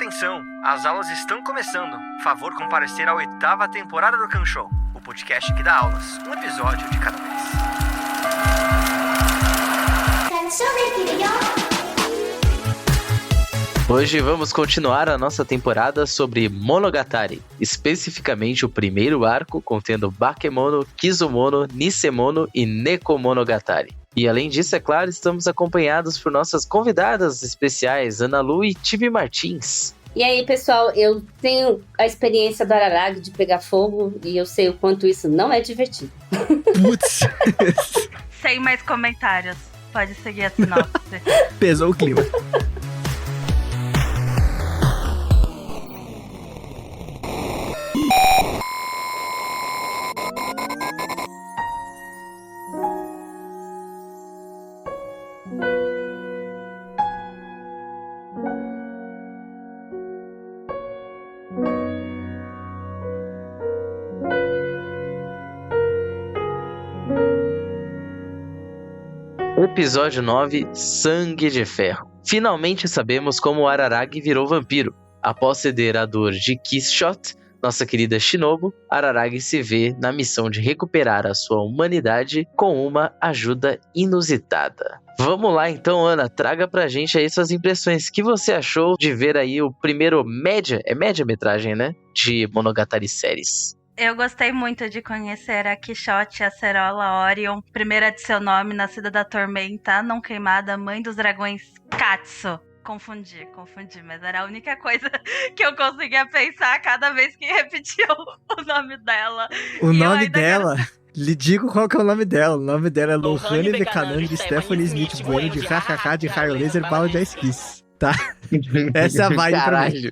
Atenção, as aulas estão começando. Favor comparecer à 8ª temporada do Kanshou, o podcast que dá aulas, um episódio de cada vez. Hoje vamos continuar a nossa temporada sobre Monogatari, especificamente o primeiro arco contendo Bakemono, Kizumono, Nisemono e Nekomonogatari. E além disso, é claro, estamos acompanhados por nossas convidadas especiais, Ana Lu e Tibi Martins. E aí, pessoal, eu tenho a experiência do Araragi de pegar fogo e eu sei o quanto isso não é divertido. Putz! Sem mais comentários. Pode seguir a sinopse. Pesou o clima. Episódio 9, Sangue de Ferro. Finalmente sabemos como o Araragi virou vampiro. Após ceder à dor de Killshot, nossa querida Shinobu, Araragi se vê na missão de recuperar a sua humanidade com uma ajuda inusitada. Vamos lá então, Ana, traga pra gente aí suas impressões. O que você achou de ver aí o primeiro média-metragem, né, de Monogatari Series? Eu gostei muito de conhecer a Quixote, a Acerola, Orion, primeira de seu nome, nascida da tormenta, não queimada, mãe dos dragões Katsu. Confundi, mas era a única coisa que eu conseguia pensar cada vez que repetiam o nome dela. O nome dela? Lhe digo qual que é o nome dela. O nome dela é Lohane Bekanang de Stephanie Smith Bueno de HHH de Raio Laser Bala de Ice Kiss. Tá? Essa é a vibe pra mim.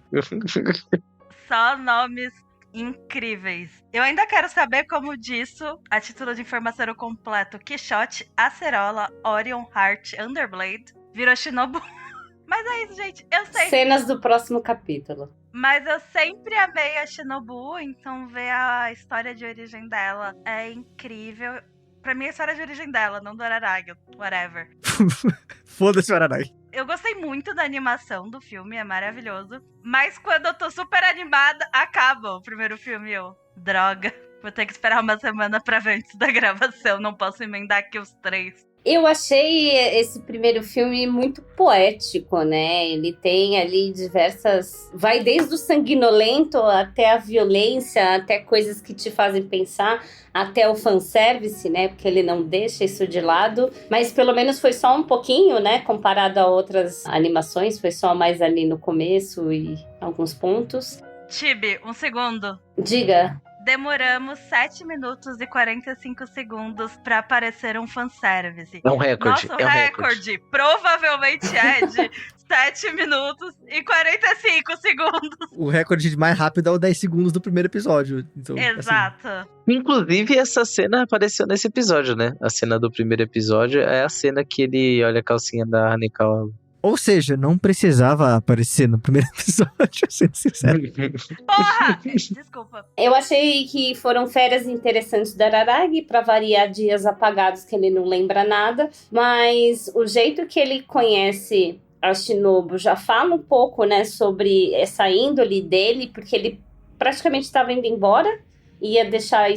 Só nomes incríveis. Eu ainda quero saber como disso, a título de informação completo, Quixote, Acerola, Orion, Heart, Underblade, virou Shinobu. Mas é isso, gente. Eu sei. Cenas do próximo capítulo. Mas eu sempre amei a Shinobu, então ver a história de origem dela é incrível. Pra mim, a história de origem dela, não do Araragi, whatever. Foda-se o Araragi. Eu gostei muito da animação do filme, é maravilhoso. Mas quando eu tô super animada, acaba o primeiro filme. Droga, vou ter que esperar uma semana pra ver antes da gravação. Não posso emendar aqui os 3. Eu achei esse primeiro filme muito poético, né? Ele tem ali diversas... Vai desde o sanguinolento até a violência, até coisas que te fazem pensar, até o fanservice, né? Porque ele não deixa isso de lado. Mas pelo menos foi só um pouquinho, né? Comparado a outras animações, foi só mais ali no começo e alguns pontos. Tibi, um segundo. Diga. Demoramos 7 minutos e 45 segundos pra aparecer um fanservice. É um recorde. Nosso recorde provavelmente é de 7 minutos e 45 segundos. O recorde mais rápido é o 10 segundos do primeiro episódio. Então, exato. Assim... Inclusive, essa cena apareceu nesse episódio, né? A cena do primeiro episódio é a cena que ele olha a calcinha da Hanekawa. Ou seja, não precisava aparecer no primeiro episódio, sendo sincero. Porra! Desculpa. Eu achei que foram férias interessantes do Araragi, pra variar dias apagados que ele não lembra nada. Mas o jeito que ele conhece a Shinobu já fala um pouco, né, sobre essa índole dele, porque ele praticamente estava indo embora, ia deixar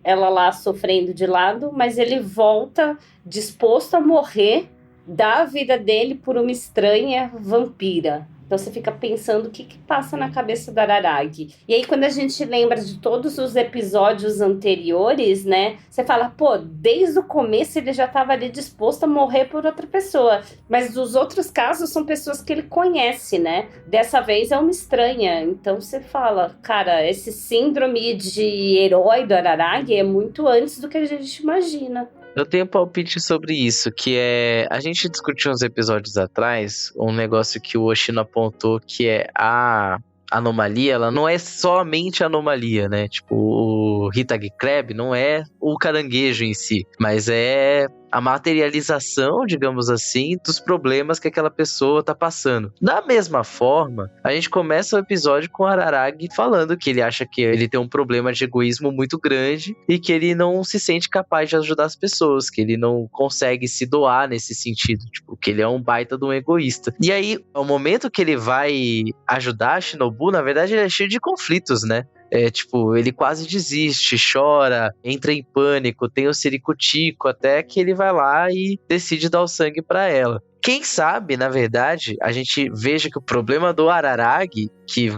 ela lá sofrendo de lado, mas ele volta disposto a morrer, dá a vida dele por uma estranha vampira. Então você fica pensando o que passa na cabeça do Araragi. E aí quando a gente lembra de todos os episódios anteriores, né? Você fala, pô, desde o começo ele já estava ali disposto a morrer por outra pessoa. Mas dos outros casos são pessoas que ele conhece, né? Dessa vez é uma estranha. Então você fala, cara, esse síndrome de herói do Araragi é muito antes do que a gente imagina. Eu tenho um palpite sobre isso, que é... A gente discutiu uns episódios atrás, um negócio que o Oshino apontou, que é a anomalia, ela não é somente anomalia, né? Tipo, o Hitagi Crab não é o caranguejo em si, mas é a materialização, digamos assim, dos problemas que aquela pessoa tá passando. Da mesma forma, a gente começa o episódio com o Araragi falando que ele acha que ele tem um problema de egoísmo muito grande e que ele não se sente capaz de ajudar as pessoas, que ele não consegue se doar nesse sentido, tipo, que ele é um baita de um egoísta. E aí, ao momento que ele vai ajudar a Shinobu, na verdade ele é cheio de conflitos, né? Ele quase desiste, chora, entra em pânico, tem o ciricutico, até que ele vai lá e decide dar o sangue pra ela. Quem sabe, na verdade, a gente veja que o problema do Araragi, que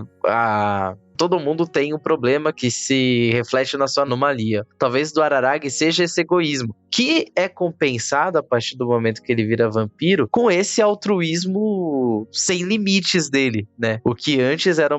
todo mundo tem um problema que se reflete na sua anomalia. Talvez do Araragi seja esse egoísmo, que é compensado a partir do momento que ele vira vampiro com esse altruísmo sem limites dele, né? O que antes era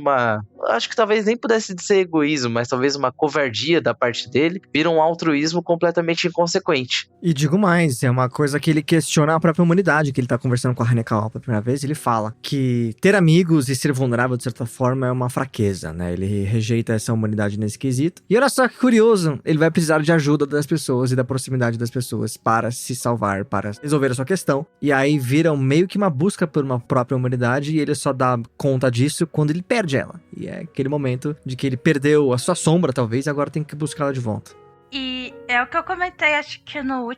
acho que talvez nem pudesse ser egoísmo, mas talvez uma covardia da parte dele, vira um altruísmo completamente inconsequente. E digo mais, é uma coisa que ele questiona a própria humanidade, que ele tá conversando com a Hanekawa pela primeira vez, ele fala que ter amigos e ser vulnerável de certa forma é uma fraqueza, né? Ele rejeita essa humanidade nesse quesito. E olha só que curioso, ele vai precisar de ajuda das pessoas e da proximidade das pessoas para se salvar, para resolver a sua questão. E aí vira meio que uma busca por uma própria humanidade e ele só dá conta disso quando ele perde ela. E é aquele momento de que ele perdeu a sua sombra, talvez, e agora tem que buscá-la de volta. E é o que eu comentei, acho que no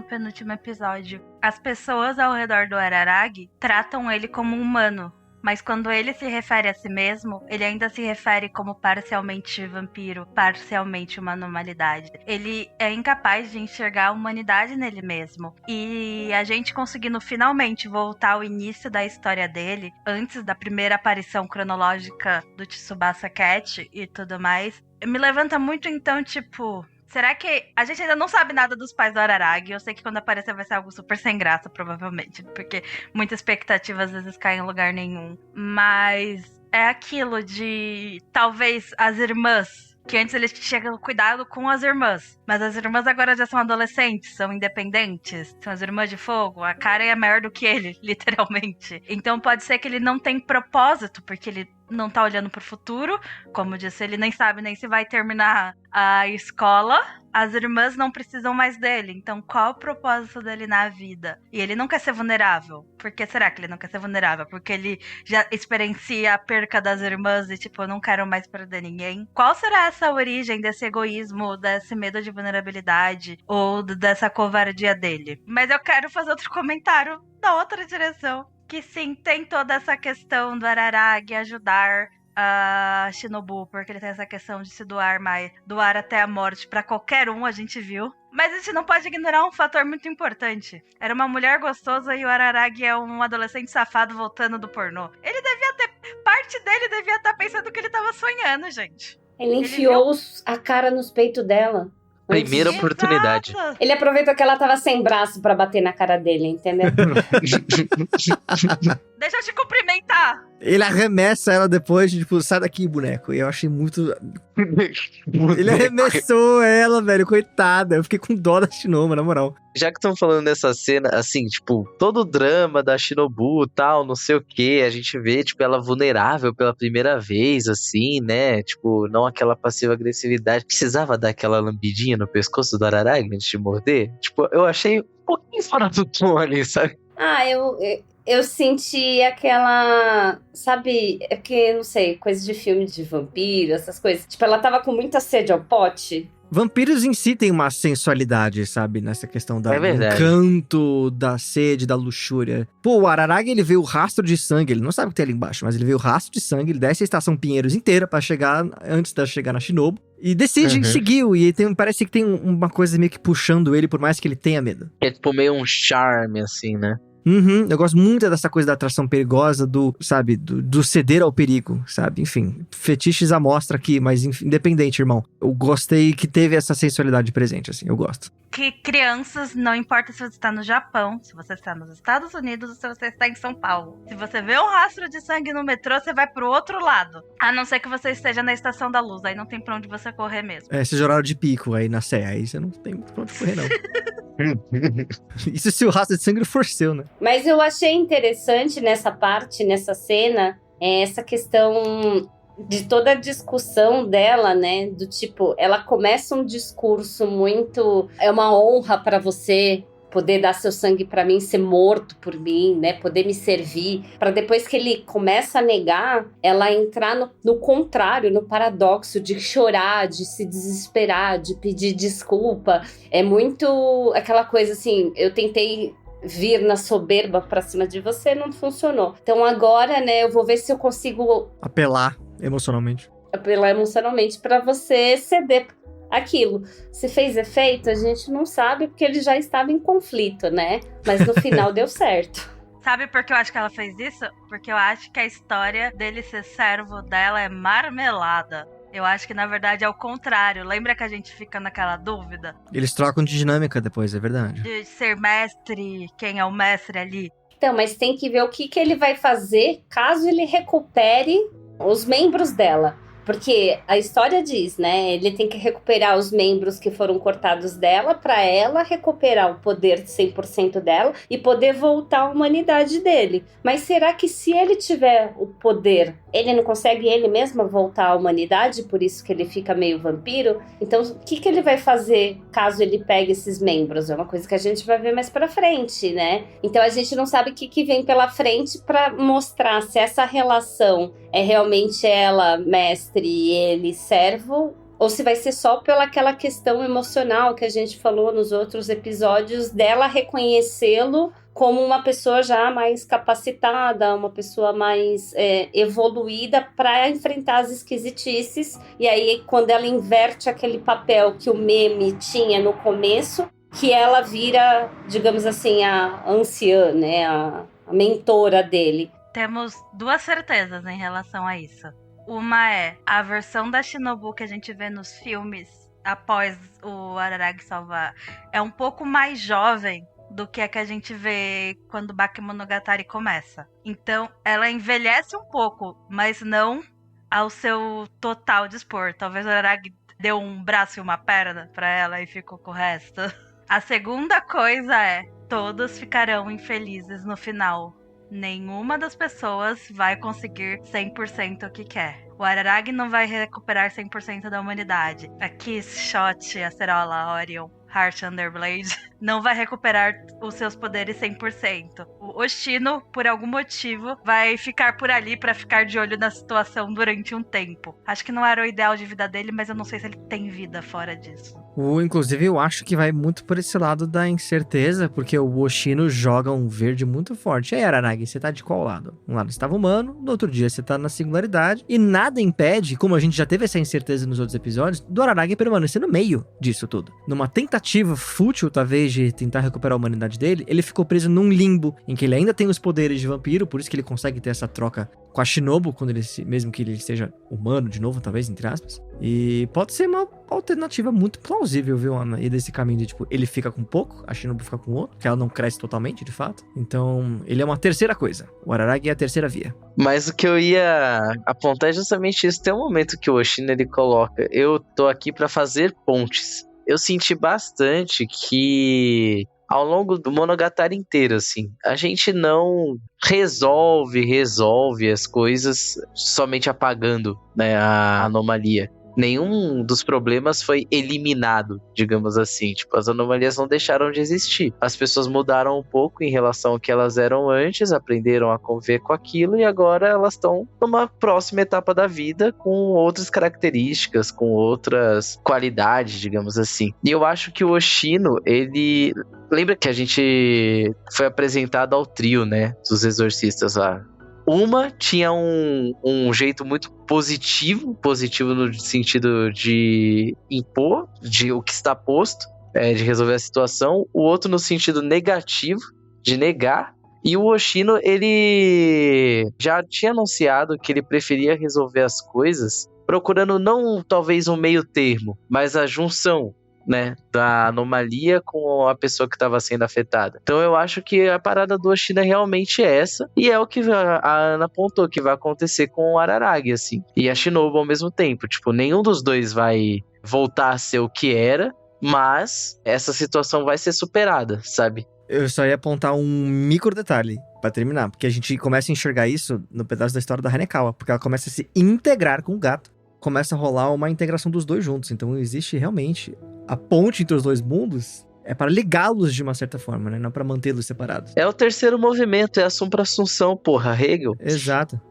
penúltimo episódio. As pessoas ao redor do Araragi tratam ele como um humano. Mas quando ele se refere a si mesmo, ele ainda se refere como parcialmente vampiro, parcialmente uma anomalidade. Ele é incapaz de enxergar a humanidade nele mesmo. E a gente conseguindo finalmente voltar ao início da história dele, antes da primeira aparição cronológica do Tsubasa Cat e tudo mais, me levanta muito então, tipo... Será que a gente ainda não sabe nada dos pais do Araragi? Eu sei que quando aparecer vai ser algo super sem graça, provavelmente. Porque muita expectativa às vezes cai em lugar nenhum. Mas é aquilo de talvez as irmãs, que antes eles tinham cuidado com as irmãs. Mas as irmãs agora já são adolescentes, são independentes. São as irmãs de fogo. A Karen é maior do que ele, literalmente. Então pode ser que ele não tenha propósito, porque ele não tá olhando pro futuro. Como eu disse, ele nem sabe nem se vai terminar a escola. As irmãs não precisam mais dele. Então qual o propósito dele na vida? E ele não quer ser vulnerável. Por que será que ele não quer ser vulnerável? Porque ele já experiencia a perca das irmãs e tipo, eu não quero mais perder ninguém. Qual será essa origem desse egoísmo, desse medo de vulnerabilidade ou dessa covardia dele? Mas eu quero fazer outro comentário da outra direção. Que sim, tem toda essa questão do Araragi ajudar a Shinobu, porque ele tem essa questão de se doar mais, doar até a morte pra qualquer um, a gente viu. Mas a gente não pode ignorar um fator muito importante. Era uma mulher gostosa e o Araragi é um adolescente safado voltando do pornô. Ele devia ter... Parte dele devia estar pensando que ele tava sonhando, gente. Ele enfiou a cara nos peitos dela. Primeira oportunidade. Exato. Ele aproveitou que ela tava sem braço pra bater na cara dele, entendeu? Deixa eu te cumprimentar. Ele arremessa ela depois, tipo, sai daqui, boneco. E eu achei muito... Ele arremessou ela, velho, coitada. Eu fiquei com dó da Shinobu, na moral. Já que estão falando dessa cena, assim, tipo, todo o drama da Shinobu e tal, não sei o que, a gente vê, tipo, ela vulnerável pela primeira vez, assim, né? Tipo, não aquela passiva agressividade. Precisava dar aquela lambidinha no pescoço do Araragi antes de morder? Tipo, eu achei um pouquinho fora do tom ali, sabe? Eu senti aquela, sabe, é porque, não sei, coisa de filme de vampiro, essas coisas. Tipo, ela tava com muita sede ao pote. Vampiros em si tem uma sensualidade, sabe? Nessa questão do encanto, da sede, da luxúria. Pô, o Araragi, ele vê o rastro de sangue. Ele não sabe o que tem ali embaixo, mas ele vê o rastro de sangue. Ele desce a Estação Pinheiros inteira pra chegar, antes de chegar na Shinobu. E decide seguir. E parece que tem uma coisa meio que puxando ele, por mais que ele tenha medo. É tipo meio um charme, assim, né? Eu gosto muito dessa coisa da atração perigosa, do ceder ao perigo, sabe? Enfim, fetiches à mostra aqui, mas independente, irmão. Eu gostei que teve essa sensualidade presente, assim, eu gosto. Que crianças, não importa se você está no Japão, se você está nos Estados Unidos ou se você está em São Paulo. Se você vê um rastro de sangue no metrô, você vai pro outro lado. A não ser que você esteja na Estação da Luz, aí não tem pra onde você correr mesmo. Seja horário de pico aí na Sé, aí você não tem pra onde correr, não. Isso se o rastro de sangue for seu, né? Mas eu achei interessante nessa parte, nessa cena, essa questão de toda a discussão dela, né? Do tipo, ela começa um discurso muito... É uma honra pra você poder dar seu sangue pra mim, ser morto por mim, né? Poder me servir. Pra depois que ele começa a negar, ela entrar no contrário, no paradoxo de chorar, de se desesperar, de pedir desculpa. É muito aquela coisa assim, eu tentei vir na soberba pra cima de você, não funcionou. Então agora, né, eu vou ver se eu consigo Apelar emocionalmente. apelar emocionalmente pra você ceder aquilo. Se fez efeito, a gente não sabe, porque ele já estava em conflito, né? Mas no final deu certo. Sabe por que eu acho que ela fez isso? Porque eu acho que a história dele ser servo dela é marmelada. Eu acho que, na verdade, é o contrário. Lembra que a gente fica naquela dúvida? Eles trocam de dinâmica depois, é verdade. De ser mestre, quem é o mestre ali. Então, mas tem que ver o que ele vai fazer caso ele recupere os membros dela. Porque a história diz, né? Ele tem que recuperar os membros que foram cortados dela para ela recuperar o poder de 100% dela e poder voltar à humanidade dele. Mas será que se ele tiver o poder, ele não consegue ele mesmo voltar à humanidade? Por isso que ele fica meio vampiro? Então, o que ele vai fazer caso ele pegue esses membros? É uma coisa que a gente vai ver mais pra frente, né? Então, a gente não sabe o que vem pela frente para mostrar se essa relação é realmente ela mestre e ele servo, ou se vai ser só pela aquela questão emocional que a gente falou nos outros episódios, dela reconhecê-lo como uma pessoa já mais capacitada, uma pessoa mais evoluída para enfrentar as esquisitices. E aí, quando ela inverte aquele papel que o meme tinha no começo, que ela vira, digamos assim, a anciã, né, a mentora dele. Temos duas certezas em relação a isso. Uma é a versão da Shinobu que a gente vê nos filmes após o Araragi salvar é um pouco mais jovem do que a que a gente vê quando Bakemonogatari começa. Então, ela envelhece um pouco, mas não ao seu total dispor. Talvez o Araragi deu um braço e uma perna pra ela e ficou com o resto. A segunda coisa é, todos ficarão infelizes no final. Nenhuma das pessoas vai conseguir 100% o que quer. O Araragi não vai recuperar 100% da humanidade. A Kiss, Shot, Acerola, Orion, Harsh Underblade não vai recuperar os seus poderes 100%. O Oshino, por algum motivo, vai ficar por ali pra ficar de olho na situação durante um tempo. Acho que não era o ideal de vida dele, mas eu não sei se ele tem vida fora disso. Inclusive, eu acho que vai muito por esse lado da incerteza, porque o Oshino joga um verde muito forte. E aí, Araragi, você tá de qual lado? Um lado você tava humano, no outro dia você tá na singularidade, e nada impede, como a gente já teve essa incerteza nos outros episódios, do Araragi permanecer no meio disso tudo. Numa tentativa fútil, talvez, de tentar recuperar a humanidade dele, ele ficou preso num limbo, em que ele ainda tem os poderes de vampiro, por isso que ele consegue ter essa troca com a Shinobu, quando ele, mesmo que ele seja humano de novo, talvez, entre aspas. E pode ser uma alternativa muito plausível, viu, Ana? E desse caminho de, tipo, ele fica com pouco, a Shinobu fica com outro, que ela não cresce totalmente, de fato. Então, ele é uma terceira coisa. O Araragi é a terceira via. Mas o que eu ia apontar é justamente isso. Tem um momento que o Oshino, ele coloca: eu tô aqui pra fazer pontes. Eu senti bastante que ao longo do Monogatari inteiro, assim, a gente não resolve as coisas somente apagando, né, a anomalia. Nenhum dos problemas foi eliminado, digamos assim. Tipo, as anomalias não deixaram de existir. As pessoas mudaram um pouco em relação ao que elas eram antes, aprenderam a conviver com aquilo, e agora elas estão numa próxima etapa da vida com outras características, com outras qualidades, digamos assim. E eu acho que o Oshino, ele... Lembra que a gente foi apresentado ao trio, né, dos exorcistas lá? Uma tinha um jeito muito positivo no sentido de impor de o que está posto, de resolver a situação. O outro no sentido negativo, de negar. E o Oshino, ele já tinha anunciado que ele preferia resolver as coisas procurando não talvez um meio termo, mas a junção, né, da anomalia com a pessoa que estava sendo afetada. Então eu acho que a parada do Oshino é realmente essa, e é o que a Ana apontou que vai acontecer com o Araragi, assim, e a Shinobu ao mesmo tempo. Tipo, nenhum dos dois vai voltar a ser o que era, mas essa situação vai ser superada, sabe? Eu só ia apontar um micro detalhe pra terminar, porque a gente começa a enxergar isso no pedaço da história da Hanekawa, porque ela começa a se integrar com o gato. Começa a rolar uma integração dos dois juntos, então existe realmente a ponte entre os dois mundos, É para ligá-los de uma certa forma, né? Não para mantê-los separados. É o terceiro movimento, é assumpra-assunção, porra, Hegel. Exato.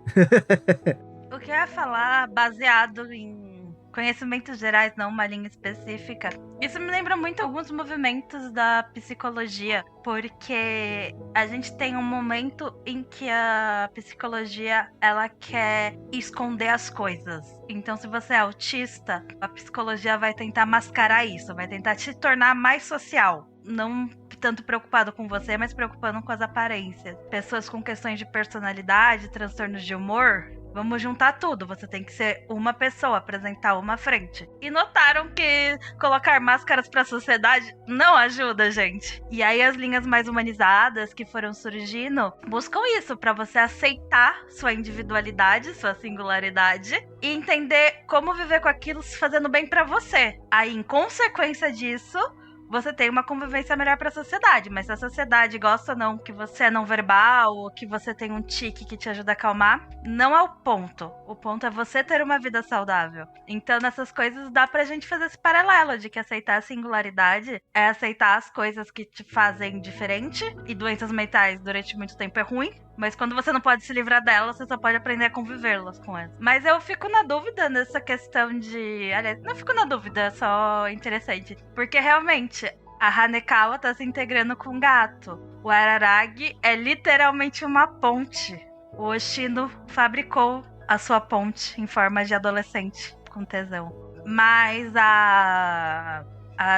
O que eu ia falar, baseado em conhecimentos gerais, não uma linha específica, isso me lembra muito alguns movimentos da psicologia, porque a gente tem um momento em que a psicologia, ela quer esconder as coisas. Então, se você é autista, a psicologia vai tentar mascarar isso, vai tentar te tornar mais social. Não tanto preocupado com você, mas preocupando com as aparências. Pessoas com questões de personalidade, transtornos de humor, vamos juntar tudo. Você tem que ser uma pessoa, apresentar uma frente. E notaram que colocar máscaras pra sociedade não ajuda, gente. E aí as linhas mais humanizadas que foram surgindo buscam isso, pra você aceitar sua individualidade, sua singularidade e entender como viver com aquilo fazendo bem pra você. Aí, em consequência disso, você tem uma convivência melhor pra sociedade. Mas se a sociedade gosta ou não que você é não verbal, ou que você tem um tique que te ajuda a acalmar, não é o ponto. O ponto é você ter uma vida saudável. Então, nessas coisas, dá pra gente fazer esse paralelo de que aceitar a singularidade é aceitar as coisas que te fazem diferente. E doenças mentais durante muito tempo é ruim. Mas quando você não pode se livrar delas, você só pode aprender a convivê-las com elas. Mas eu fico na dúvida nessa questão de... Aliás, não fico na dúvida, é só interessante. Porque realmente, a Hanekawa tá se integrando com o gato. O Araragi é literalmente uma ponte. O Oshino fabricou a sua ponte em forma de adolescente com tesão. Mas a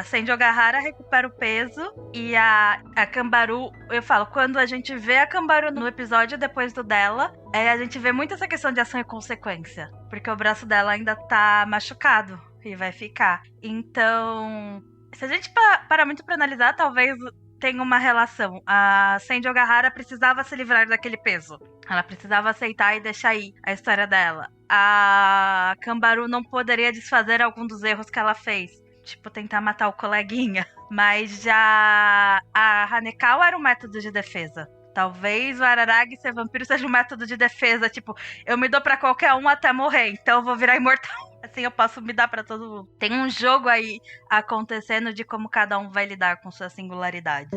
Senju Ogahara recupera o peso e a Kanbaru, eu falo, quando a gente vê a Kanbaru no episódio depois do dela, a gente vê muito essa questão de ação e consequência, porque o braço dela ainda tá machucado e vai ficar. Então, se a gente parar muito pra analisar, talvez tenha uma relação. A Senju Ogahara precisava se livrar daquele peso. Ela precisava aceitar e deixar aí a história dela. A Kanbaru não poderia desfazer algum dos erros que ela fez. Tipo, tentar matar o coleguinha. Mas já a Hanekawa era um método de defesa. Talvez o Araragi ser vampiro seja um método de defesa. Tipo, eu me dou pra qualquer um até morrer, então eu vou virar imortal. Assim eu posso me dar pra todo mundo. Tem um jogo aí acontecendo de como cada um vai lidar com suas singularidades.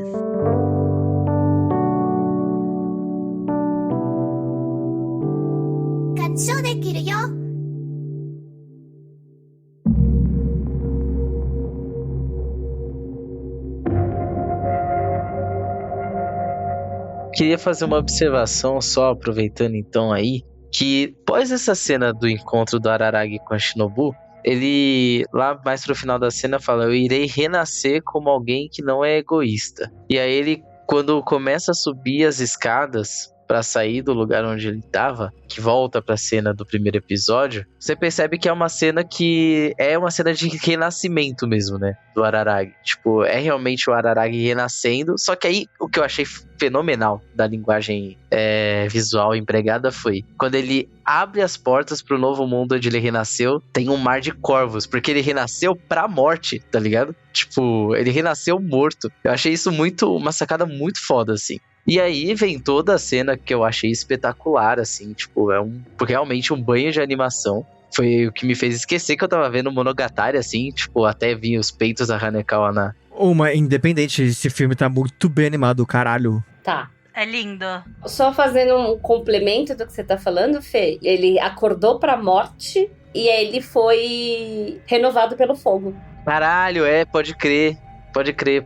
Queria fazer uma observação só, aproveitando então aí, que após essa cena do encontro do Araragi com a Shinobu, ele, lá mais pro final da cena, fala: eu irei renascer como alguém que não é egoísta. E aí ele, quando começa a subir as escadas pra sair do lugar onde ele tava, que volta pra cena do primeiro episódio, você percebe que é uma cena que é uma cena de renascimento mesmo, né, do Araragi. Tipo, é realmente o Araragi renascendo, só que aí o que eu achei fenomenal da linguagem visual empregada foi quando ele abre as portas pro novo mundo onde ele renasceu, tem um mar de corvos, porque ele renasceu pra morte, tá ligado? Tipo, ele renasceu morto. Eu achei isso uma sacada muito foda, assim. E aí vem toda a cena que eu achei espetacular, assim, tipo, realmente um banho de animação. Foi o que me fez esquecer que eu tava vendo Monogatari, assim, tipo, até vi os peitos da Hanekawa na... Independente, esse filme tá muito bem animado, caralho. Tá. É lindo. Só fazendo um complemento do que você tá falando, Fê, ele acordou pra morte e ele foi renovado pelo fogo. Caralho, pode crer.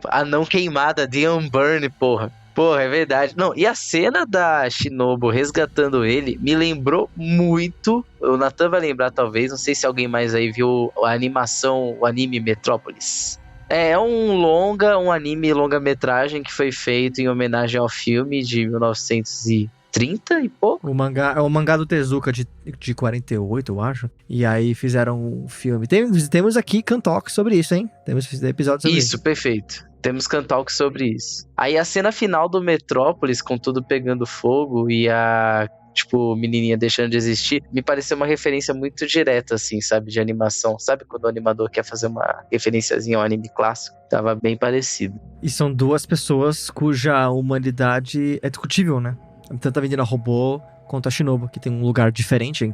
A não queimada, The Unburn, porra. Porra, é verdade. Não, e a cena da Shinobu resgatando ele me lembrou muito. O Nathan vai lembrar, talvez. Não sei se alguém mais aí viu a animação, o anime Metrópolis. É um anime longa-metragem que foi feito em homenagem ao filme de 1930 e pouco. O mangá é o mangá do Tezuka de 48, eu acho. E aí fizeram um filme. Temos aqui Kantok sobre isso, hein? Temos episódios sobre isso. Isso, perfeito. Temos Kantalk sobre isso. Aí a cena final do Metrópolis, com tudo pegando fogo e a, tipo, menininha deixando de existir, me pareceu uma referência muito direta, assim, sabe, de animação. Sabe quando o animador quer fazer uma referenciazinha ao anime clássico? Tava bem parecido. E são duas pessoas cuja humanidade é discutível, né? Tanto a menina robô quanto a Shinobu, que tem um lugar diferente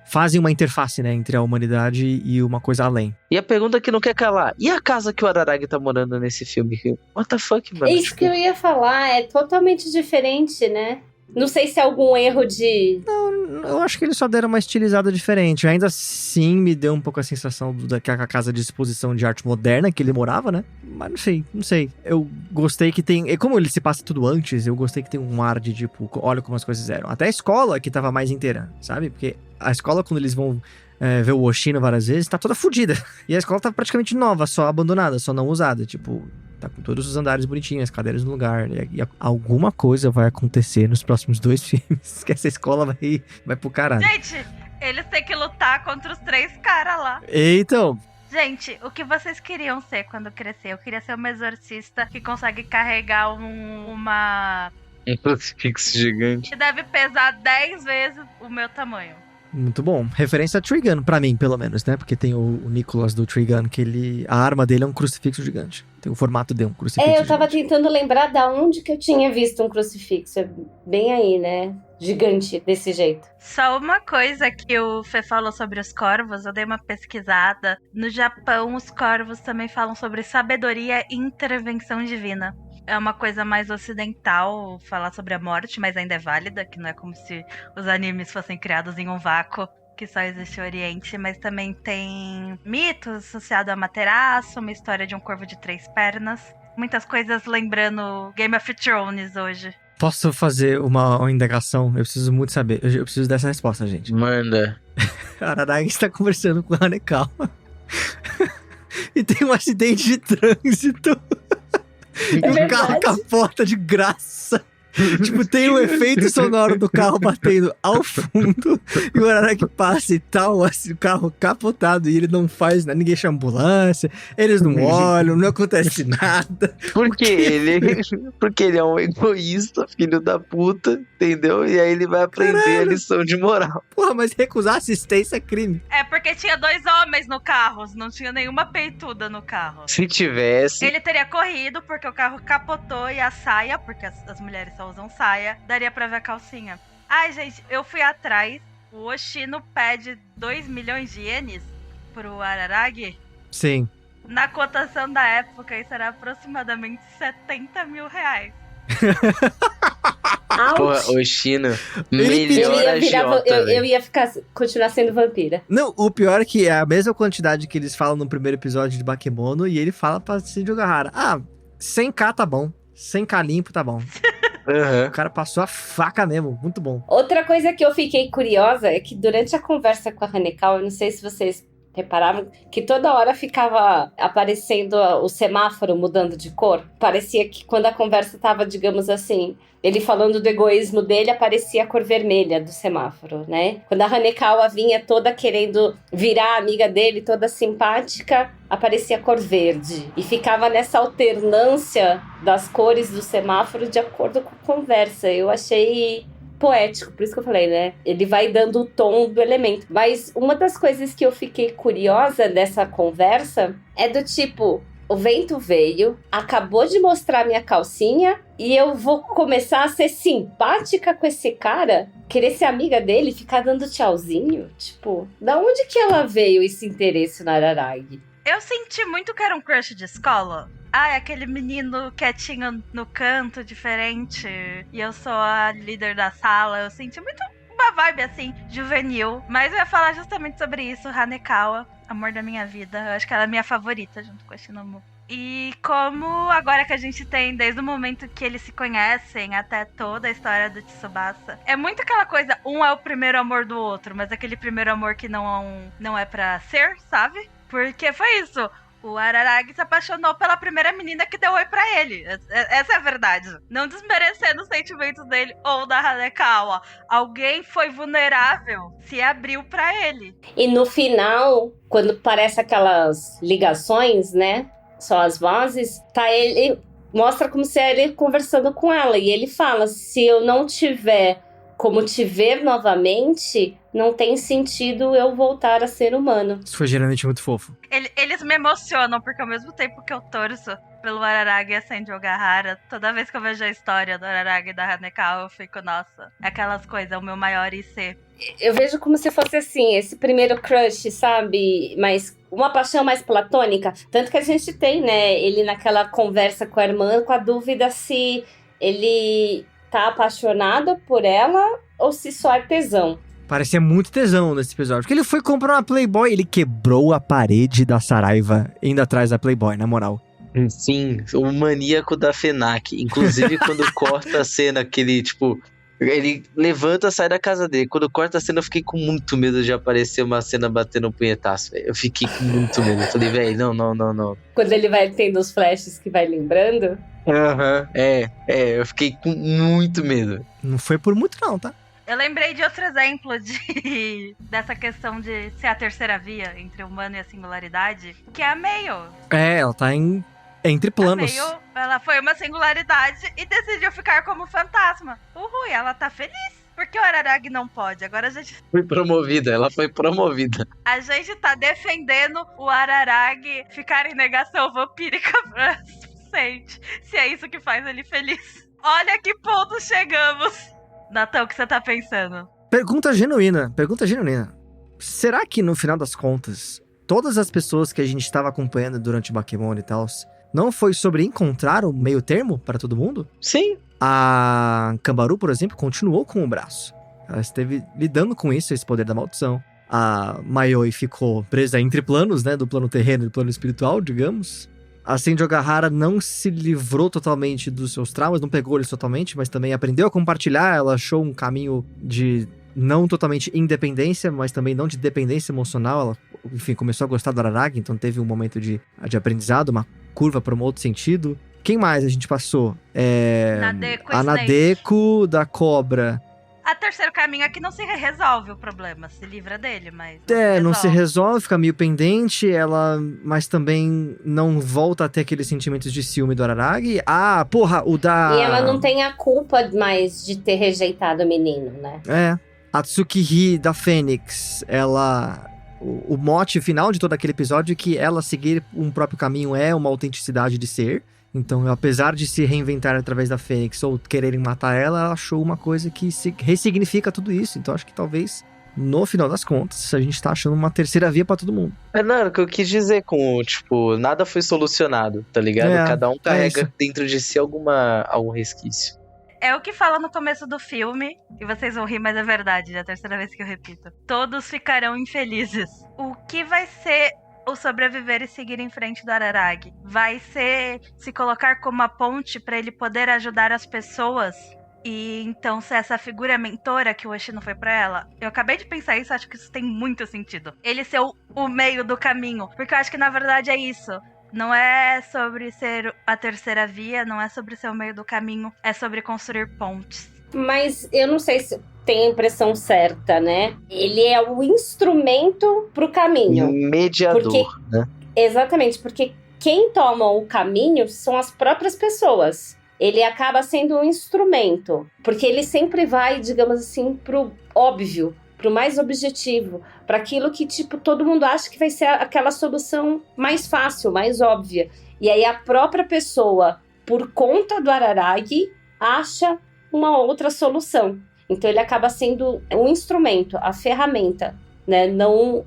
fazem uma interface, né, entre a humanidade e uma coisa além. E a pergunta que não quer calar, e a casa que o Araragi tá morando nesse filme? What the fuck, mano? É isso que eu ia falar, é totalmente diferente, né? Não sei se é algum erro de... Eu acho que eles só deram uma estilizada diferente. Ainda assim, me deu um pouco a sensação que a casa de exposição de arte moderna que ele morava, né? Mas não sei. Eu gostei que tem... Como ele se passa tudo antes, eu gostei que tem um ar de, tipo, olha como as coisas eram. Até a escola que tava mais inteira, sabe? Porque a escola, quando eles vão ver o Oshino várias vezes, tá toda fodida. E a escola tá praticamente nova, só abandonada, só não usada. Tipo... Tá com todos os andares bonitinhos, as cadeiras no lugar. E alguma coisa vai acontecer nos próximos 2 filmes. Que essa escola vai pro caralho. Gente, eles têm que lutar contra os 3 caras lá. Então... Gente, o que vocês queriam ser quando crescer? Eu queria ser uma exorcista que consegue carregar uma... Um crucifixo gigante. que deve pesar 10 vezes o meu tamanho. Muito bom. Referência a Trigun, pra mim, pelo menos, né? Porque tem o Nicholas do Trigun, que a arma dele é um crucifixo gigante. Tem o formato de um crucifixo eu tava gigante. tentando lembrar da onde que eu tinha visto um crucifixo. É bem aí, né? Gigante, desse jeito. Só uma coisa que o Fê falou sobre os corvos, eu dei uma pesquisada. No Japão, os corvos também falam sobre sabedoria e intervenção divina. É uma coisa mais ocidental falar sobre a morte, mas ainda é válida, que não é como se os animes fossem criados em um vácuo, que só existe o Oriente, mas também tem mitos associados a Amaterasu, uma história de um corvo de 3 pernas. Muitas coisas lembrando Game of Thrones hoje. Posso fazer uma indagação? Eu preciso muito saber. Eu preciso dessa resposta, gente. Manda. Araragi está conversando com a Hanekawa. E tem um acidente de trânsito. O carro capota de graça. Tipo, tem um efeito sonoro do carro batendo ao fundo e o Araragi passa e tal, assim, o carro capotado e ele não faz nada, ninguém chama ambulância, eles não olham, não acontece nada. Porque ele é um egoísta, filho da puta, entendeu? E aí ele vai aprender a lição de moral. Porra, mas recusar assistência é crime. É porque tinha 2 homens no carro, não tinha nenhuma peituda no carro. Se tivesse... Ele teria corrido porque o carro capotou e a saia, porque as mulheres só usam saia, daria pra ver a calcinha. Ai, gente, eu fui atrás. O Oshino pede 2 milhões de ienes pro Araragi. Sim. Na cotação da época, isso era aproximadamente 70 mil reais. Porra, Oshino, Ele melhor agiota, eu ia continuar sendo vampira. Não, o pior é que é a mesma quantidade que eles falam no primeiro episódio de Bakemono e ele fala pra Shinji Ogahara, 100k tá bom, 100k limpo tá bom. Uhum. O cara passou a faca mesmo, muito bom. Outra coisa que eu fiquei curiosa é que durante a conversa com a Hanekawa, eu não sei se vocês repararam, que toda hora ficava aparecendo o semáforo mudando de cor. Parecia que quando a conversa tava, digamos assim, ele falando do egoísmo dele, aparecia a cor vermelha do semáforo, né? Quando a Hanekawa vinha toda querendo virar amiga dele, toda simpática, aparecia a cor verde. E ficava nessa alternância das cores do semáforo de acordo com a conversa. Eu achei poético, por isso que eu falei, né? Ele vai dando o tom do elemento. Mas uma das coisas que eu fiquei curiosa dessa conversa é do tipo... O vento veio, acabou de mostrar minha calcinha e eu vou começar a ser simpática com esse cara? Querer ser amiga dele, ficar dando tchauzinho? Tipo, da onde que ela veio esse interesse na Araragi? Eu senti muito que era um crush de escola. É aquele menino quietinho no canto, diferente. E eu sou a líder da sala. Eu senti muito uma vibe assim, juvenil. Mas eu ia falar justamente sobre isso, Hanekawa. Amor da minha vida. Eu acho que ela é a minha favorita, junto com a Shinobu. E como agora que a gente tem, desde o momento que eles se conhecem até toda a história do Tsubasa, é muito aquela coisa, um é o primeiro amor do outro, mas aquele primeiro amor que não é pra ser, sabe? Porque foi isso. O Araragi se apaixonou pela primeira menina que deu oi pra ele. Essa é a verdade. Não desmerecendo os sentimentos dele ou da Hanekawa. Alguém foi vulnerável, se abriu pra ele. E no final, quando parece aquelas ligações, né? Só as vozes, tá ele... Mostra como se é ele conversando com ela. E ele fala, se eu não tiver como te ver novamente, não tem sentido eu voltar a ser humano. Isso foi geralmente muito fofo. Eles me emocionam, porque ao mesmo tempo que eu torço pelo Araragi e a Senju Ogahara, toda vez que eu vejo a história do Araragi e da Hanekao, eu fico, nossa, é aquelas coisas, o meu maior IC. Eu vejo como se fosse assim, esse primeiro crush, sabe? Mas uma paixão mais platônica. Tanto que a gente tem, né, ele naquela conversa com a irmã, com a dúvida se ele tá apaixonado por ela ou se só é tesão. Parecia muito tesão nesse episódio. Porque ele foi comprar uma Playboy, ele quebrou a parede da Saraiva indo atrás da Playboy, na moral. Sim, o maníaco da FENAC. Inclusive, quando corta a cena, que ele, tipo... Ele levanta, sai da casa dele. Quando corta a cena, eu fiquei com muito medo de aparecer uma cena batendo um punhetaço, velho. Eu fiquei com muito medo. Eu falei, velho, não. Quando ele vai tendo os flashes que vai lembrando. Aham, eu fiquei com muito medo. Não foi por muito não, tá? Eu lembrei de outro exemplo dessa questão de ser a terceira via entre o humano e a singularidade, que é a Meio. Ela tá entre planos. A Meio, ela foi uma singularidade e decidiu ficar como fantasma. O Rui, ela tá feliz. Porque o Araragi não pode. Agora Ela foi promovida. A gente tá defendendo o Araragi ficar em negação vampírica pra sempre. Se é isso que faz ele feliz. Olha que ponto chegamos. Natão, o que você tá pensando? Pergunta genuína. Será que no final das contas, todas as pessoas que a gente estava acompanhando durante o Bakemono e tal, não foi sobre encontrar o meio termo para todo mundo? Sim. A Cambaru, por exemplo, continuou com o braço. Ela esteve lidando com isso, esse poder da maldição. A Mayoi ficou presa entre planos, né? Do plano terreno e do plano espiritual, digamos. A Senju Ogahara não se livrou totalmente dos seus traumas, não pegou eles totalmente, mas também aprendeu a compartilhar. Ela achou um caminho de não totalmente independência, mas também não de dependência emocional. Ela, enfim, começou a gostar do Araragi, então teve um momento de aprendizado, uma curva para um outro sentido. Quem mais a gente passou? A Nadeko da Cobra. A terceiro caminho é que não se resolve o problema, se livra dele, mas... Não se resolve, fica meio pendente, mas também não volta a ter aqueles sentimentos de ciúme do Araragi. Ah, porra, o da... E ela não tem a culpa mais de ter rejeitado o menino, né? A Tsukiri da Fênix, o mote final de todo aquele episódio é que ela seguir um próprio caminho é uma autenticidade de ser. Então, apesar de se reinventar através da Fênix ou quererem matar ela achou uma coisa que ressignifica tudo isso. Então, acho que talvez, no final das contas, a gente tá achando uma terceira via pra todo mundo. Não, o que eu quis dizer com, tipo, nada foi solucionado, tá ligado? Cada um carrega dentro de si algum resquício. É o que fala no começo do filme, e vocês vão rir, mas é verdade, é a terceira vez que eu repito. Todos ficarão infelizes. O que vai ser o sobreviver e seguir em frente do Araragi? Vai ser se colocar como a ponte para ele poder ajudar as pessoas e então ser essa figura mentora que o Oshino foi pra ela? Eu acabei de pensar isso, acho que isso tem muito sentido. Ele ser o meio do caminho, porque eu acho que na verdade é isso. Não é sobre ser a terceira via, não é sobre ser o meio do caminho, é sobre construir pontes. Mas eu não sei se tem a impressão certa, né? Ele é o instrumento pro caminho. Mediador, né? Exatamente, porque quem toma o caminho são as próprias pessoas. Ele acaba sendo um instrumento, porque ele sempre vai, digamos assim, pro óbvio, pro mais objetivo, para aquilo que, tipo, todo mundo acha que vai ser aquela solução mais fácil, mais óbvia. E aí a própria pessoa, por conta do Araragi, acha uma outra solução. Então ele acaba sendo um instrumento, a ferramenta, né? Não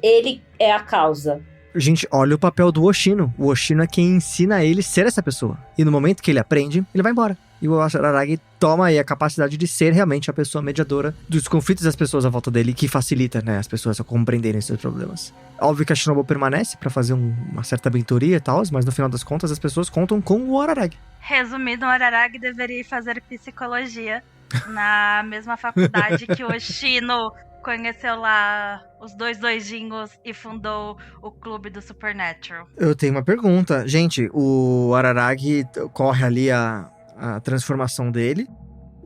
ele é a causa. Gente, olha o papel do Oshino. O Oshino é quem ensina ele a ser essa pessoa. E no momento que ele aprende, ele vai embora. E o Araragi toma aí a capacidade de ser realmente a pessoa mediadora dos conflitos das pessoas à volta dele, que facilita, né, as pessoas a compreenderem seus problemas. Óbvio que a Shinobu permanece pra fazer uma certa mentoria e tal, mas no final das contas as pessoas contam com o Araragi. Resumindo, o Araragi deveria fazer psicologia na mesma faculdade que o Oshino conheceu lá os dois doidinhos e fundou o clube do Supernatural. Eu tenho uma pergunta. Gente, o Araragi corre ali a transformação dele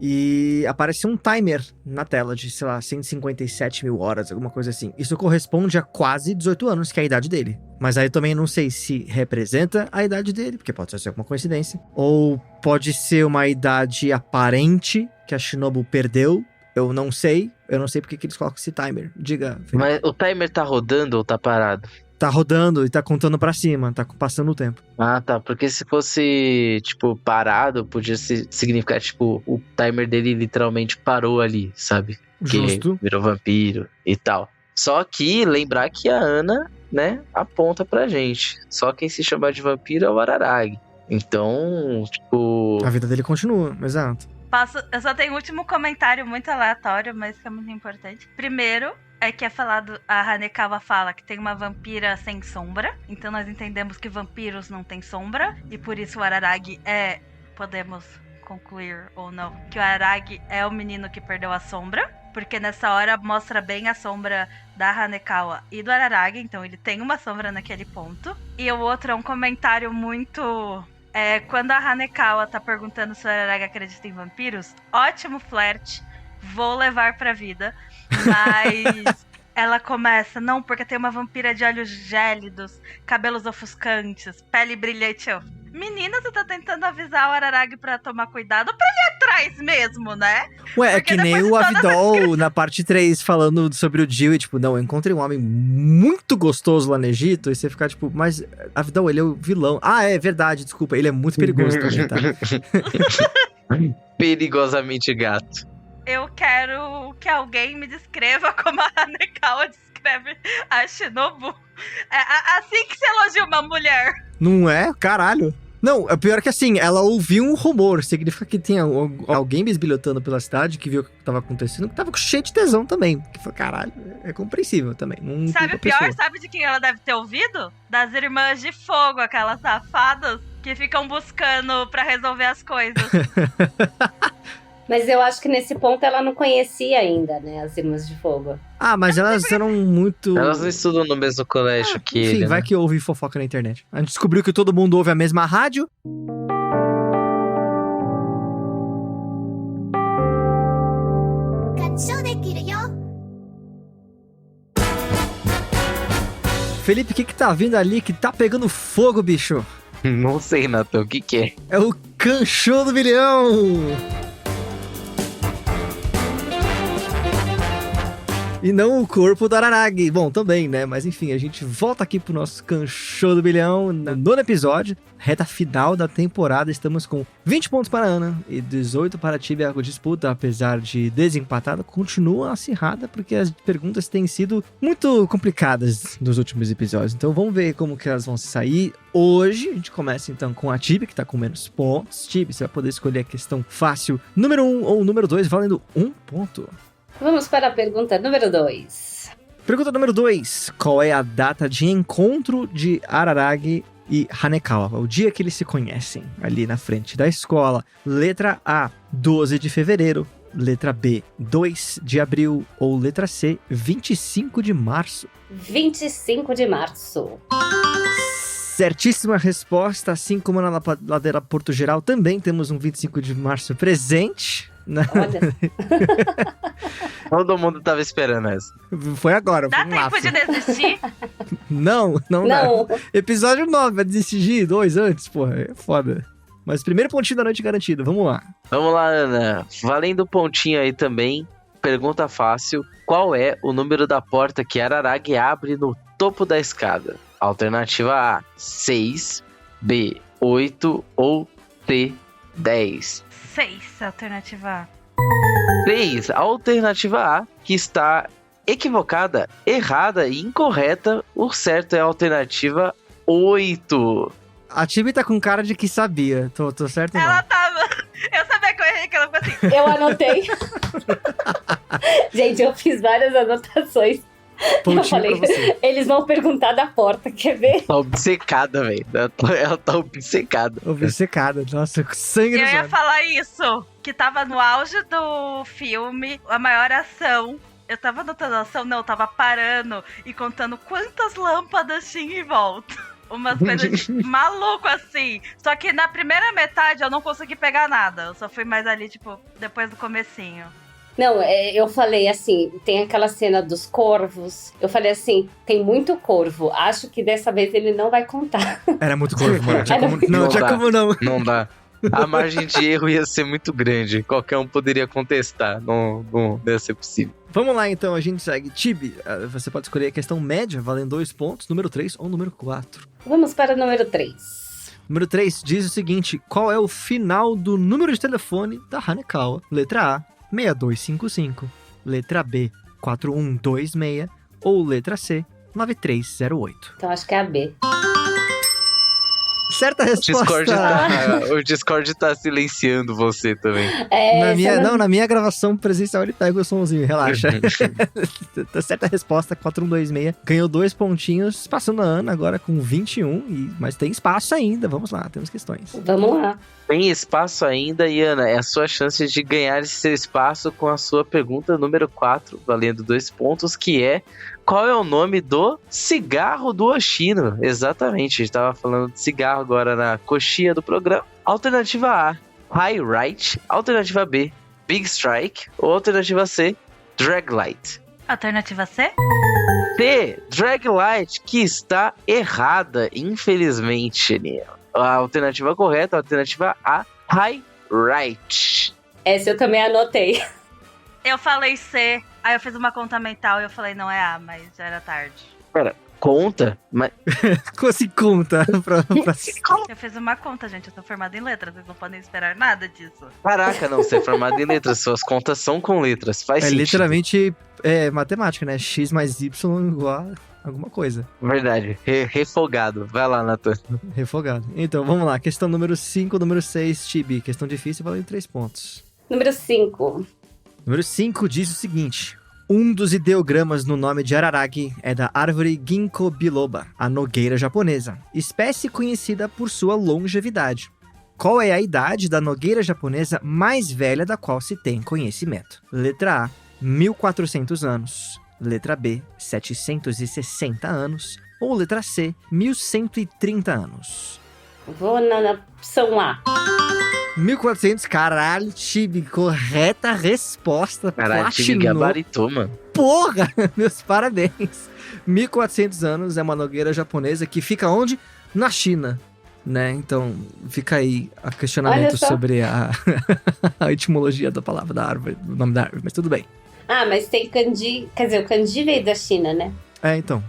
e aparece um timer na tela de, sei lá, 157 mil horas, alguma coisa assim. Isso corresponde a quase 18 anos, que é a idade dele. Mas aí eu também não sei se representa a idade dele, porque pode ser alguma coincidência. Ou pode ser uma idade aparente que a Shinobu perdeu, eu não sei. Eu não sei porque que eles colocam esse timer. Diga, Felipe. Mas o timer tá rodando ou tá parado? Tá rodando e tá contando pra cima, tá passando o tempo. Ah, tá. Porque se fosse, tipo, parado, podia significar, tipo, o timer dele literalmente parou ali, sabe? Que Justo. virou vampiro e tal. Só que lembrar que a Ana, né, aponta pra gente. Só quem se chama de vampiro é o Araragi. Então, tipo... A vida dele continua, exato. Eu só tenho um último comentário muito aleatório, mas que é muito importante. Primeiro, é que é falado, a Hanekawa fala que tem uma vampira sem sombra. Então nós entendemos que vampiros não têm sombra. E por isso o Araragi podemos concluir ou não, que o Araragi é o menino que perdeu a sombra. Porque nessa hora mostra bem a sombra da Hanekawa e do Araragi. Então ele tem uma sombra naquele ponto. E o outro é um comentário muito... quando a Hanekawa tá perguntando se o Araragi acredita em vampiros, ótimo flerte, vou levar pra vida. Mas ela começa, não, porque tem uma vampira de olhos gélidos, cabelos ofuscantes, pele brilhante. Menina, você tá tentando avisar o Araragi pra tomar cuidado ou pra ir atrás mesmo, né? Ué, é Porque que nem depois de o toda Avidol na parte 3 falando sobre o Jill e tipo, não, eu encontrei um homem muito gostoso lá no Egito. E você ficar tipo, mas Avidol, ele é o vilão. Ah, é verdade, desculpa, ele é muito perigoso também, tá? Perigosamente gato. Eu quero que alguém me descreva como a Hanekawa descreve a Shinobu. É assim que se elogia uma mulher. Não é? Caralho. Não, é pior que assim, ela ouviu um rumor. Significa que tem alguém bisbilhotando pela cidade que viu o que tava acontecendo, que tava cheio de tesão também. Que foi, caralho, é compreensível também. Não Sabe o pior? Sabe de quem ela deve ter ouvido? Das Irmãs de Fogo, aquelas safadas que ficam buscando pra resolver as coisas. Mas eu acho que nesse ponto ela não conhecia ainda, né, as Irmãs de Fogo. Ah, mas elas eram muito... Elas não estudam no mesmo colégio que enfim, ele, vai né? que ouve fofoca na internet. A gente descobriu que todo mundo ouve a mesma rádio. Felipe, o que tá vindo ali que tá pegando fogo, bicho? Não sei, Nathan, o que é? É o Kanshou do Bilhão! E não o corpo do Araragi. Bom, também, né? Mas enfim, a gente volta aqui pro nosso Kanshou do Bilhão no nono episódio, reta final da temporada. Estamos com 20 pontos para a Ana e 18 para a Tibia. A disputa, apesar de desempatada, continua acirrada porque as perguntas têm sido muito complicadas nos últimos episódios. Então vamos ver como que elas vão se sair. Hoje a gente começa então com a Tibia, que tá com menos pontos. Tibia, você vai poder escolher a questão fácil número 1 ou número 2, valendo 1 ponto. Vamos para a pergunta número 2. Pergunta número 2. Qual é a data de encontro de Araragi e Hanekawa? O dia que eles se conhecem, ali na frente da escola. Letra A, 12 de fevereiro. Letra B, 2 de abril. Ou letra C, 25 de março. 25 de março. Certíssima resposta. Assim como na ladeira Porto Geral, também temos um 25 de março presente. Olha. Todo mundo tava esperando essa. Foi agora, Dá foi um tempo lapso. de desistir? Não Não. dá. Episódio 9, vai desistir 2 antes, porra, é foda. Mas primeiro pontinho da noite garantido, vamos lá. Vamos lá, Ana. Valendo pontinho aí também. Pergunta fácil. Qual é o número da porta que Araragi abre no topo da escada? Alternativa A, 6. B, 8. Ou C, 10. 6, alternativa A. 6. Alternativa A, que está equivocada, errada e incorreta. O certo é a alternativa 8. A Tibi tá com cara de que sabia. Tô certo ou não? Ela tava... Eu sabia que eu errei, que ela ficou assim... Eu anotei. Gente, eu fiz várias anotações. Pontinho Eu falei, pra você. eles vão perguntar da porta, quer ver? Tá obcecada, velho. Ela tá obcecada. Obcecada. Nossa, com sangue Eu nos ia olhos. falar isso, que tava no auge do filme, a maior ação. Eu tava anotando a ação, não, eu tava parando e contando quantas lâmpadas tinha em volta. Umas coisas maluco assim. Só que na primeira metade eu não consegui pegar nada. Eu só fui mais ali, tipo, depois do comecinho. Não, eu falei assim, tem aquela cena dos corvos. Eu falei assim, tem muito corvo. Acho que dessa vez ele não vai contar. Era muito corvo, mano. Era muito Não, Não tinha dá. como não. Não dá. A margem de erro ia ser muito grande. Qualquer um poderia contestar. Não ia ser possível. Vamos lá, então. A gente segue. Tibi, você pode escolher a questão média, valendo 2 pontos, número 3 ou número 4. Vamos para o número 3. Número 3 diz o seguinte: qual é o final do número de telefone da Hanekawa? Letra A, 6255. Letra B, 4126. Ou letra C, 9308. Então acho que é a B. Certa resposta. O Discord tá silenciando você também. Na minha gravação presencial ele pega o somzinho, relaxa. Tá certa resposta, 4126. Ganhou 2 pontinhos, passando a Ana agora com 21, mas tem espaço ainda. Vamos lá, temos questões. Vamos lá. Tem espaço ainda, e Ana, é a sua chance de ganhar esse seu espaço com a sua pergunta número 4, valendo 2 pontos, que é: qual é o nome do cigarro do Oshino? Exatamente, a gente tava falando de cigarro agora na coxinha do programa. Alternativa A, High Right. Alternativa B, Big Strike. Ou alternativa C, Drag Light. Alternativa C? C, Drag Light, que está errada, infelizmente, Aninha. A alternativa correta, a alternativa A, High Right. Essa eu também anotei. Eu falei C, aí eu fiz uma conta mental e eu falei não é A, mas já era tarde. Pera, conta? Mas... Como assim conta? Eu fiz uma conta, gente, eu sou formada em letras, vocês não podem esperar nada disso. Caraca, não, você é formado em letras, suas contas são com letras, faz sentido. Literalmente matemática, né? X mais Y igual a alguma coisa. Verdade, refogado. Vai lá, Nathan. Refogado. Então, vamos lá. Questão número 5, número 6, Tibi. Questão difícil, valendo 3 pontos. Número 5. Número 5 diz o seguinte: um dos ideogramas no nome de Araragi é da árvore Ginkgo biloba, a nogueira japonesa, espécie conhecida por sua longevidade. Qual é a idade da nogueira japonesa mais velha da qual se tem conhecimento? Letra A, 1400 anos. Letra B, 760 anos. Ou letra C, 1130 anos. Vou na opção A. 1400, caralho, Tibi, correta resposta. Caralho, Tibi gabaritou, mano. Porra, meus parabéns. 1400 anos, é uma nogueira japonesa que fica onde? Na China, né? Então, fica aí a questionamento sobre a etimologia da palavra da árvore, do nome da árvore, mas tudo bem. Ah, mas tem kanji, quer dizer, o kanji veio da China, né? Então.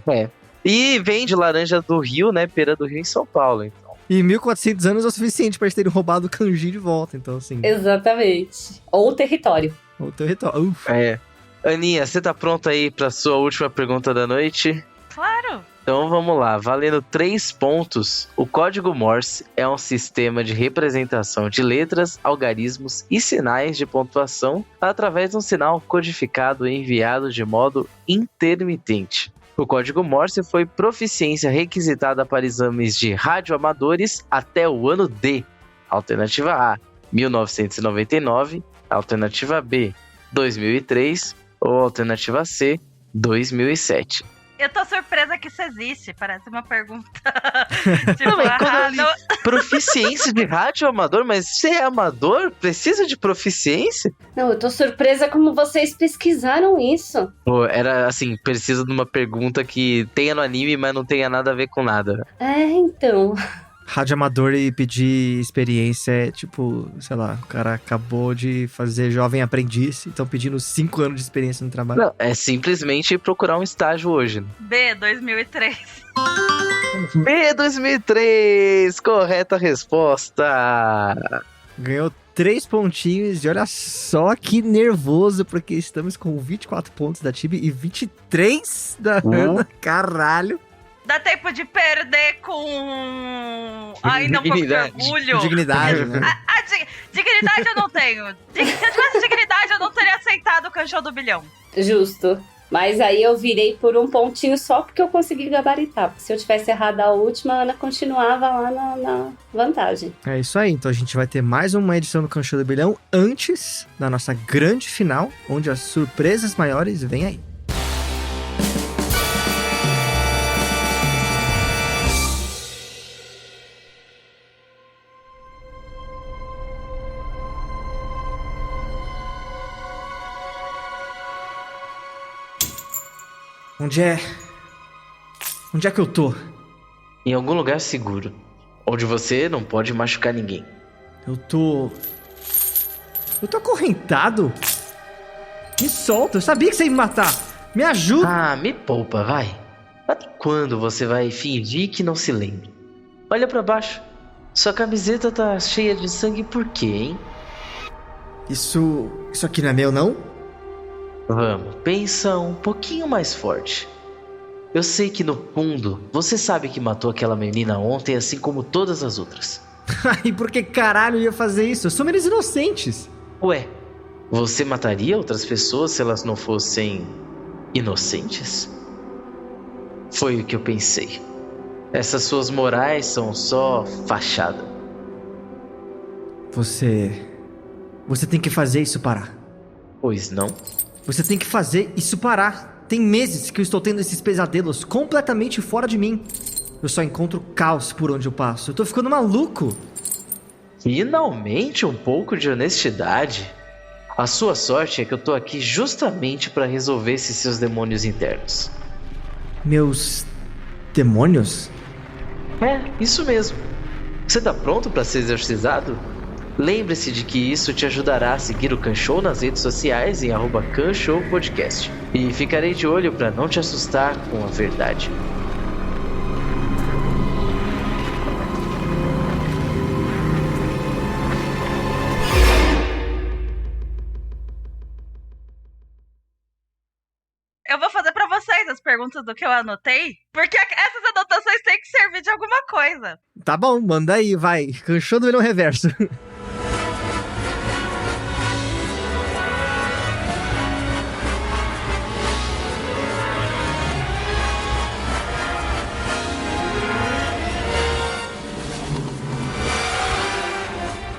E vem de laranja do Rio, né? Pera do Rio em São Paulo, então. E 1400 anos é o suficiente pra eles terem roubado o kanji de volta, então assim. Exatamente. Ou o território. Aninha, você tá pronta aí pra sua última pergunta da noite? Claro! Então vamos lá, valendo 3 pontos. O código Morse é um sistema de representação de letras, algarismos e sinais de pontuação através de um sinal codificado e enviado de modo intermitente. O código Morse foi proficiência requisitada para exames de radioamadores até o ano D. Alternativa A, 1999. Alternativa B, 2003. Ou alternativa C, 2007. Eu tô surpresa que isso existe, parece uma pergunta. Proficiência de radioamador? Mas você é amador? Precisa de proficiência? Não, eu tô surpresa como vocês pesquisaram isso. Pô, era assim, precisa de uma pergunta que tenha no anime, mas não tenha nada a ver com nada. Então. Radioamador e pedir experiência é tipo, sei lá, o cara acabou de fazer jovem aprendiz, então pedindo 5 anos de experiência no trabalho. Não, é simplesmente procurar um estágio hoje. B, 2003. B, 2003! Correta resposta! Ganhou 3 pontinhos e olha só que nervoso, porque estamos com 24 pontos da Tibi e 23 da Ana. Caralho! Dá tempo de perder com ainda um pouco de orgulho. Dignidade, né? Dignidade eu não tenho. Se eu tivesse dignidade, eu não teria aceitado o canchão do bilhão. Justo. Mas aí eu virei por um pontinho só porque eu consegui gabaritar. Porque se eu tivesse errado a última, a Ana continuava lá na vantagem. É isso aí. Então a gente vai ter mais uma edição do Canchão do Bilhão antes da nossa grande final, onde as surpresas maiores vêm aí. Onde é que eu tô? Em algum lugar seguro, onde você não pode machucar ninguém. Eu tô acorrentado? Me solta, eu sabia que você ia me matar. Me ajuda. Ah, me poupa, vai. Até quando você vai fingir que não se lembra? Olha pra baixo. Sua camiseta tá cheia de sangue por quê, hein? Isso aqui não é meu, não? Vamos, pensa um pouquinho mais forte. Eu sei que no fundo, você sabe que matou aquela menina ontem, assim como todas as outras. E por que caralho eu ia fazer isso? São menos inocentes. Ué, você mataria outras pessoas se elas não fossem inocentes? Foi o que eu pensei. Essas suas morais são só fachada. Você tem que fazer isso parar. Pois não? Você tem que fazer isso parar. Tem meses que eu estou tendo esses pesadelos completamente fora de mim. Eu só encontro caos por onde eu passo. Eu tô ficando maluco. Finalmente um pouco de honestidade. A sua sorte é que eu tô aqui justamente para resolver esses seus demônios internos. Meus demônios? É, isso mesmo. Você tá pronto para ser exorcizado? Lembre-se de que isso te ajudará a seguir o Kanshou nas redes sociais em @KanshouPodcast. E ficarei de olho para não te assustar com a verdade. Eu vou fazer pra vocês as perguntas do que eu anotei, porque essas anotações têm que servir de alguma coisa. Tá bom, manda aí, vai. Kanshou do Verão Reverso.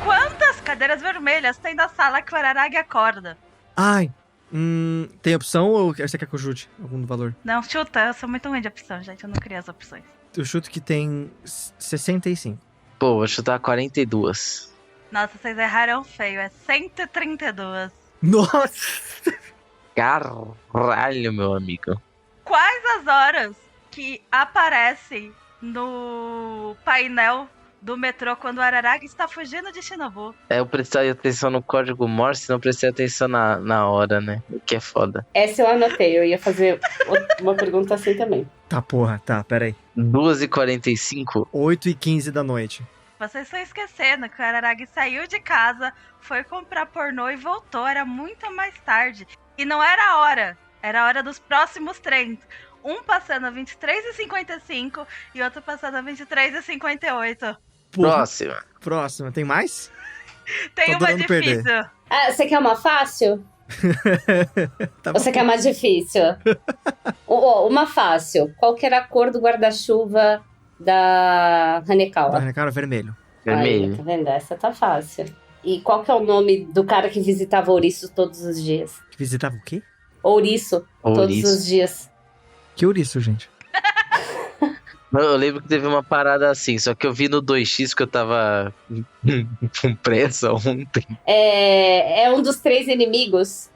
Quantas cadeiras vermelhas tem na sala que o Araragi acorda? Ai, tem opção ou você quer que eu chute algum valor? Não, chuta, eu sou muito ruim de opção, gente, eu não queria as opções. Eu chuto que tem 65. Pô, vou chutar 42. Nossa, vocês erraram feio, é 132. Nossa! Caralho, meu amigo. Quais as horas que aparecem no painel do metrô quando o Araragi está fugindo de Shinobu? Eu prestei atenção no código Morse, não prestei atenção na hora, né? O que é foda. Essa eu anotei, eu ia fazer uma pergunta assim também. Tá, porra, tá, peraí. 2h45. 8h15 da noite. Vocês estão esquecendo que o Araragi saiu de casa, foi comprar pornô e voltou. Era muito mais tarde. E não era a hora. Era a hora dos próximos trens. Um passando a 23h55 e outro passando a 23h58. Porra, Próxima. Tem mais? Tem Tô uma adorando difícil. perder. Ah, você quer uma fácil? Tá Ou você quer uma difícil? Uma fácil. Qual que era a cor do guarda-chuva da Hanekawa? Cara, vermelho. Aí, Vermelho. tá vendo? Essa tá fácil. E qual que é o nome do cara que visitava Ouriço todos os dias? Que visitava o quê? Ouriço, todos Ouriço. os dias. Que ouriço, gente? Eu lembro que teve uma parada assim, só que eu vi no 2x porque eu tava com pressa ontem. É um dos 3 inimigos.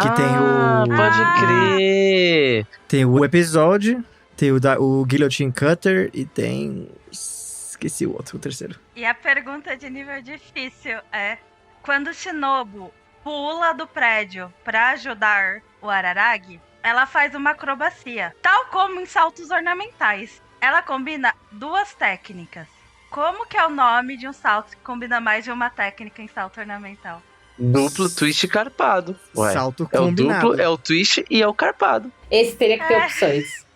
Que tem o- Pode crer! Tem o episódio, tem o Guillotine Cutter e tem... Esqueci o outro, o terceiro. E a pergunta de nível difícil é: quando Shinobu pula do prédio pra ajudar o Araragi, ela faz uma acrobacia. Tal como em saltos ornamentais. Ela combina 2 técnicas. Como que é o nome de um salto que combina mais de uma técnica em salto ornamental? Duplo twist carpado. Ué, Salto é o combinado. duplo, é o twist e é o carpado. Esse teria que ter opções.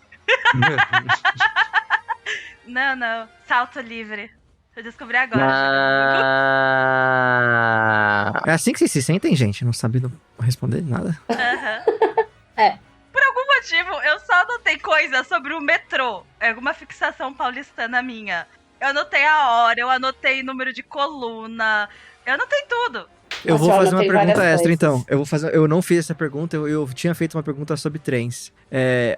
Não. Salto livre. Eu descobri agora. Ah, É assim que vocês se sentem, gente? Não sabe responder nada? Aham. É. Por algum motivo, eu só anotei coisas sobre o metrô. É alguma fixação paulistana minha. Eu anotei a hora, eu anotei número de coluna. Eu anotei tudo. Eu Nossa, vou eu fazer uma anotei pergunta várias extra, coisas. então. Eu não fiz essa pergunta, eu tinha feito uma pergunta sobre trens.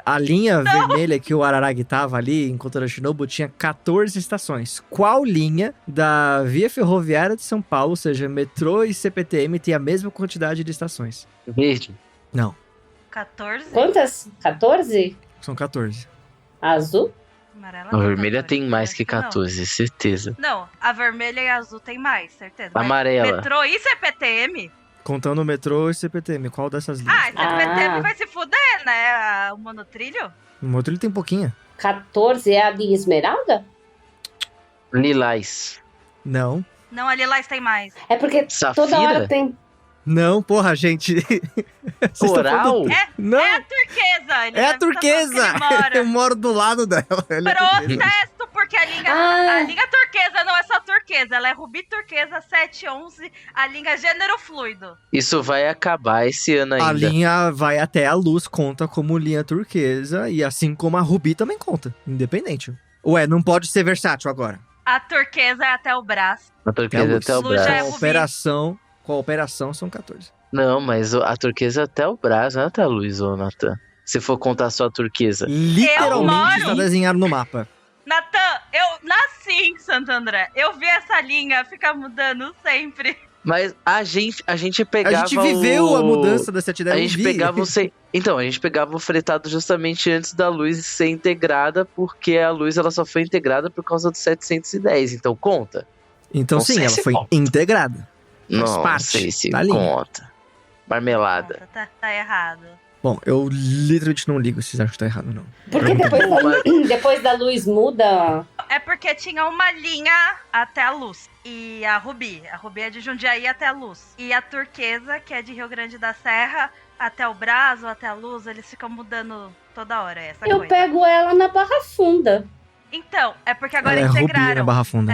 A linha vermelha que o Araragi tava ali, enquanto era Shinobu, tinha 14 estações. Qual linha da Via Ferroviária de São Paulo, ou seja, metrô e CPTM, tem a mesma quantidade de estações? verde. Não, 14? Quantas? 14? são 14. Azul? Amarela A tem vermelha 14, tem mais acho que 14, certeza. Não, a vermelha e a azul tem mais, certeza. Mas Amarela. metrô e CPTM? Contando o metrô e CPTM, qual dessas linhas? Ah, CPTM Ah. vai se fuder, né? O monotrilho? No outro ele tem pouquinha. 14 é a linha esmeralda? Lilás. Não. Não, a Lilás tem mais. É porque toda hora Safira? tem. Não, porra, gente. Vocês estão Coral? falando do- Não, É a turquesa. Ele é a deve tá falando que turquesa. ele mora. Eu moro do lado dela. Ela é turquesa. Protesto, porque a Ah. linha turquesa não é só turquesa, ela é rubi turquesa 711, a linha gênero fluido. Isso vai acabar esse ano ainda. A linha vai até a luz, conta como linha turquesa, e assim como a rubi também conta, independente. Ué, não pode ser versátil agora. A turquesa é até o braço. A turquesa luz. até o Luz já é braço. rubi. Com a operação são 14. Não, mas a turquesa até o braço, não é até a luz, ô Natan. Se for contar só a turquesa. Literalmente moro- está desenhado no mapa. Natan, eu nasci em Santo André. Eu vi essa linha ficar mudando sempre. Mas a gente pegava A gente viveu a mudança da 710. A gente pegava o Então, a gente pegava o fretado justamente antes da luz ser integrada, porque a luz ela só foi integrada por causa do 710, então conta? Então Não sim, sei ela se foi conta. integrada. Faz Não parte sei se da linha. conta. Marmelada. Nossa, tá errado. Bom, eu literalmente não ligo se vocês acham que tá errado, não. Porque depois da luz muda. É porque tinha uma linha até a luz. E a rubi. A rubi é de Jundiaí até a luz. E a turquesa, que é de Rio Grande da Serra, até o Brás ou até a luz, eles ficam mudando toda hora. Essa Eu coisa. pego ela na Barra Funda. Então, é porque agora Ela é rubi na integraram. Barra Funda.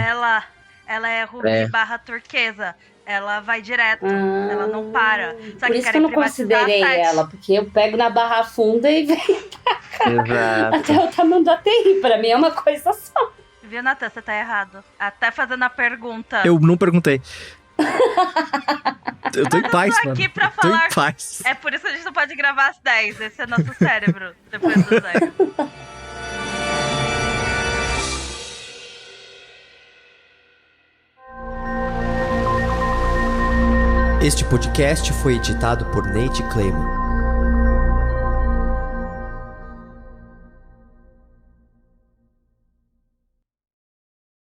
Ela é rubi É. barra turquesa. Ela vai direto. Ah, Ela não para. Só Por que isso que eu querem não privatizar considerei a 7. ela, porque eu pego na Barra Funda e venho Exato. até o Tamanduateí. Pra mim é uma coisa só. Viu, Natan? Você tá errado. Até fazendo a pergunta. Eu não perguntei. Eu tô em paz, tô mano. aqui pra Tô falar. em paz. É por isso que a gente não pode gravar às 10. Esse é nosso cérebro. Depois das 10. Este podcast foi editado por Nate Clayman.